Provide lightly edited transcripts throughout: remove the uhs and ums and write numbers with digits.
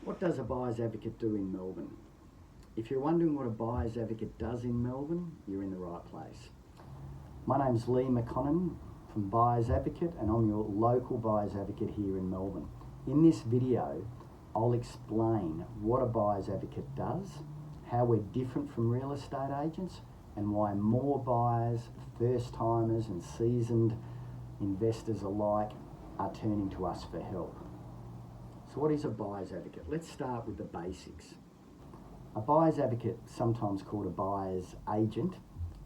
What does a buyer's advocate do in Melbourne? If you're wondering what a buyer's advocate does in Melbourne, you're in the right place. My name's Lee McConnon from Buyer's Advocate, and I'm your local buyer's advocate here in Melbourne. In this video, I'll explain what a buyer's advocate does, how we're different from real estate agents, and why more buyers, first timers and seasoned investors alike are turning to us for help. So what is a buyer's advocate? Let's start with the basics. A buyer's advocate, sometimes called a buyer's agent,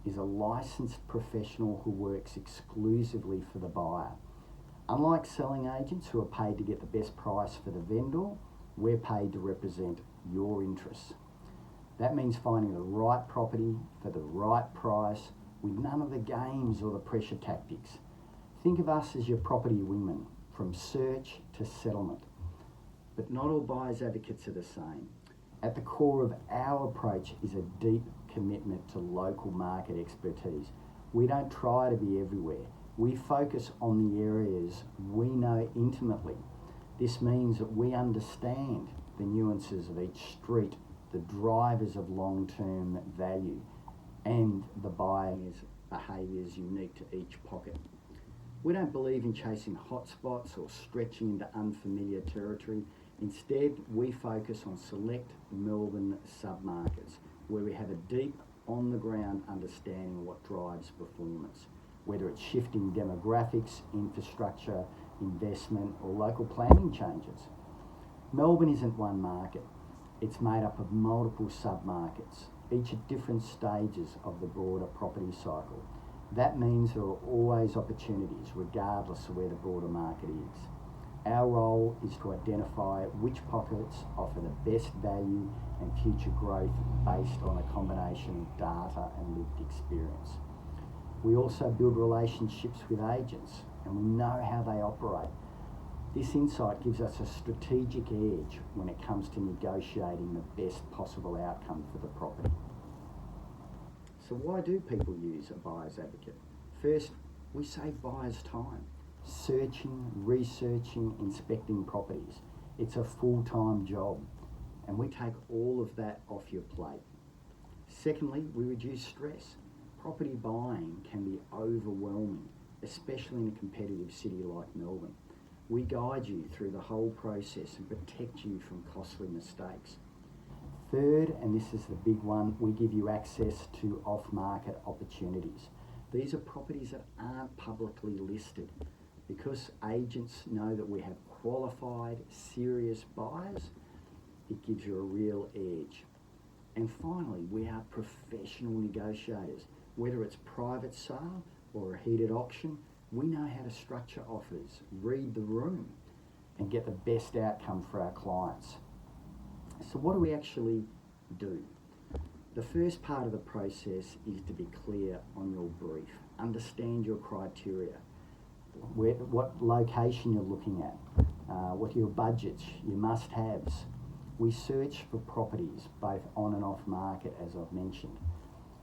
is a licensed professional who works exclusively for the buyer. Unlike selling agents who are paid to get the best price for the vendor, we're paid to represent your interests. That means finding the right property for the right price with none of the games or the pressure tactics. Think of us as your property wingman, from search to settlement. But not all buyer's advocates are the same. At the core of our approach is a deep commitment to local market expertise. We don't try to be everywhere. We focus on the areas we know intimately. This means that we understand the nuances of each street, the drivers of long-term value, and the buyer's behaviours unique to each pocket. We don't believe in chasing hotspots or stretching into unfamiliar territory. Instead, we focus on select Melbourne submarkets where we have a deep, on-the-ground understanding of what drives performance, whether it's shifting demographics, infrastructure, investment, or local planning changes. Melbourne isn't one market. It's made up of multiple submarkets, each at different stages of the broader property cycle. That means there are always opportunities, regardless of where the broader market is. Our role is to identify which pockets offer the best value and future growth based on a combination of data and lived experience. We also build relationships with agents, and we know how they operate. This insight gives us a strategic edge when it comes to negotiating the best possible outcome for the property. So why do people use a buyer's advocate? First, we save buyers time. Searching, researching, inspecting properties. It's a full-time job, and we take all of that off your plate. Secondly, we reduce stress. Property buying can be overwhelming, especially in a competitive city like Melbourne. We guide you through the whole process and protect you from costly mistakes. Third, and this is the big one, we give you access to off-market opportunities. These are properties that aren't publicly listed. Because agents know that we have qualified, serious buyers, it gives you a real edge. And finally, we are professional negotiators. Whether it's private sale or a heated auction, we know how to structure offers, read the room, and get the best outcome for our clients. So what do we actually do? The first part of the process is to be clear on your brief. Understand your criteria. What location you're looking at, what are your budgets, your must-haves. We search for properties both on and off market, as I've mentioned.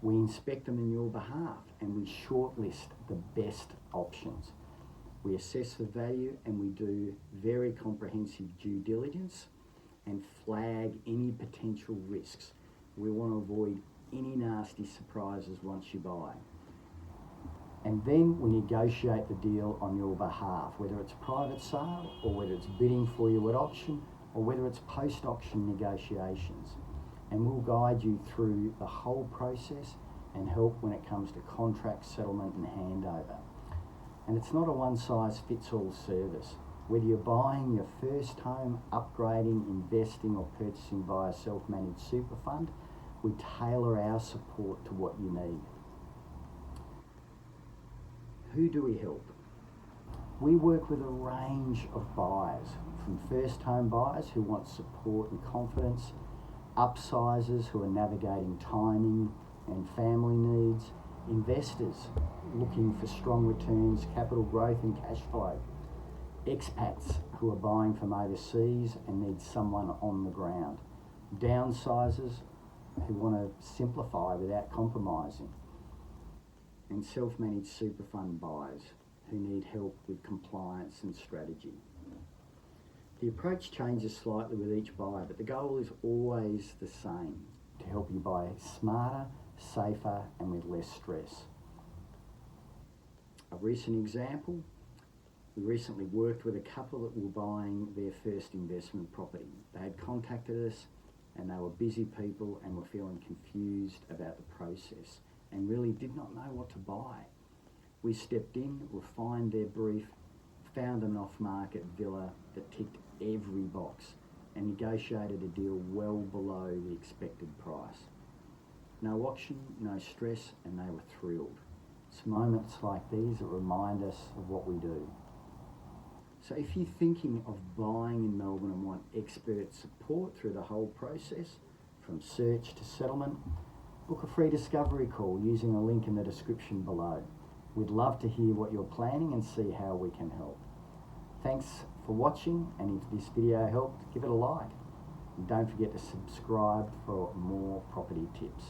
We inspect them on your behalf and we shortlist the best options. We assess the value and we do very comprehensive due diligence and flag any potential risks. We want to avoid any nasty surprises once you buy. And then we negotiate the deal on your behalf, whether it's private sale or whether it's bidding for you at auction or whether it's post-auction negotiations. And we'll guide you through the whole process and help when it comes to contract settlement and handover. And it's not a one-size-fits-all service. Whether you're buying your first home, upgrading, investing or purchasing via a self-managed super fund, we tailor our support to what you need. Who do we help? We work with a range of buyers, from first home buyers who want support and confidence, upsizers who are navigating timing and family needs, investors looking for strong returns, capital growth and cash flow, expats who are buying from overseas and need someone on the ground, downsizers who want to simplify without compromising, and self-managed super fund buyers who need help with compliance and strategy. The approach changes slightly with each buyer, but the goal is always the same: to help you buy smarter, safer, and with less stress. A recent example, we recently worked with a couple that were buying their first investment property. They had contacted us and they were busy people and were feeling confused about the process and really did not know what to buy. We stepped in, refined their brief, found an off-market villa that ticked every box and negotiated a deal well below the expected price. No auction, no stress, and they were thrilled. It's moments like these that remind us of what we do. So if you're thinking of buying in Melbourne and want expert support through the whole process, from search to settlement, book a free discovery call using the link in the description below. We'd love to hear what you're planning and see how we can help. Thanks for watching, and if this video helped, give it a like. And don't forget to subscribe for more property tips.